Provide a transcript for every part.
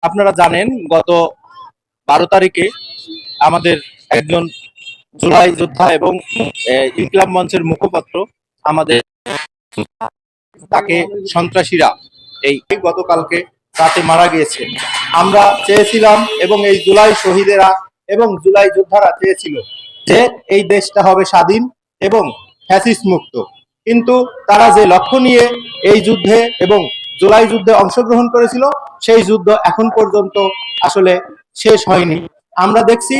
আপনারা জানেন গত 12 তারিখে আমাদের একজন জুলাই যোদ্ধা এবং ইনকিলাব মঞ্চের মুখপাত্র আমাদের তাকে সন্ত্রাসীরা এই গতকালকে রাতে মারা গিয়েছে। আমরা চেয়েছিলাম এবং এই জুলাই শহীদেরা এবং জুলাই যোদ্ধারা চেয়েছিল যে এই দেশটা হবে স্বাধীন এবং ফ্যাসিস্ট মুক্ত, কিন্তু তারা যে লক্ষ্য নিয়ে এই যুদ্ধে এবং জুলাই যুদ্ধে অংশগ্রহণ করেছিল সেই যুদ্ধ এখন পর্যন্ত আসলে শেষ হয়নি। আমরা দেখছি,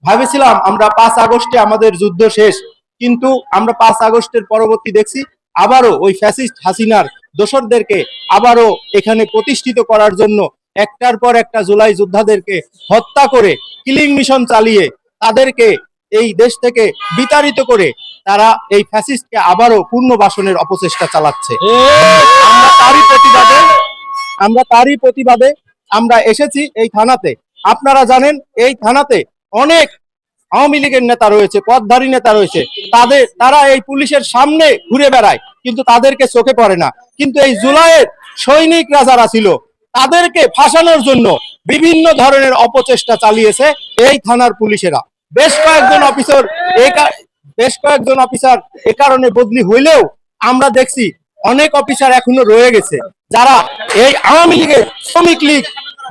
ভেবেছিলাম আমরা 5 আগস্টে আমাদের যুদ্ধ শেষ, কিন্তু আমরা 5 আগস্টের পরবর্তী দেখছি আবারও ওই ফ্যাসিস্ট হাসিনার দোসরদেরকে আবারও এখানে প্রতিষ্ঠিত করার জন্য একটার পর একটা জুলাই যোদ্ধাদেরকে হত্যা করে কিলিং মিশন চালিয়ে তাদেরকে এই দেশ থেকে বিতাড়িত করে তারা এই ফ্যাসিস্টকে আবারও পুনর্বাসনের অপচেষ্টা চালাচ্ছে। আমরা তারই প্রতিবাদে আমরা এসেছি এই থানাতে। আপনারা জানেন এই থানাতে অনেক আওয়ামী লীগের নেতা রয়েছে, পদধারী নেতা রয়েছে, তারা এই পুলিশের সামনে ঘুরে বেড়ায় কিন্তু তাদেরকে চোখে পড়ে না। কিন্তু এই জুলাইয়ের সৈনিকরা যারা ছিল তাদেরকে ফাঁসানোর জন্য বিভিন্ন ধরনের অপচেষ্টা চালিয়েছে এই থানার পুলিশেরা। বেশ কয়েকজন অফিসার এ কারণে বদলি হইলেও আমরা দেখছি অনেক অফিসার এখনো রয়ে গেছে যারা এই আওয়ামী লীগের, শ্রমিক লীগ,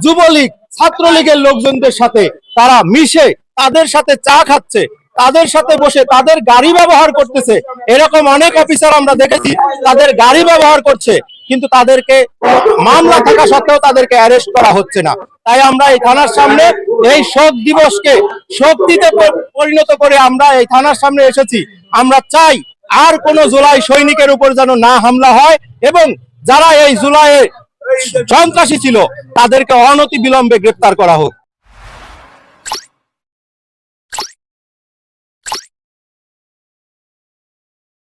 যুবলীগ, ছাত্রলীগের লোকজনদের সাথে তারা মিশে তাদের সাথে চা খাচ্ছে, তাদের সাথে বসে তাদের গাড়ি ব্যবহার করতেছে। এরকম অনেক অফিসার আমরা দেখেছি তাদের গাড়ি ব্যবহার করছে, কিন্তু তাদেরকে মামলা থাকা সত্ত্বেও তাদেরকে অ্যারেস্ট করা হচ্ছে না। তাই আমরা এই থানার সামনে এই শোক দিবসকে শক্তিতে পরিণত করে আমরা এই থানার সামনে এসেছি। আমরা চাই আর কোনো জুলাই সৈনিকের উপর যেন না হামলা হয় এবং যারা এই জুলাইয়ে সন্ত্রাসী ছিল তাদেরকে অনতি বিলম্বে গ্রেফতার করা হোক।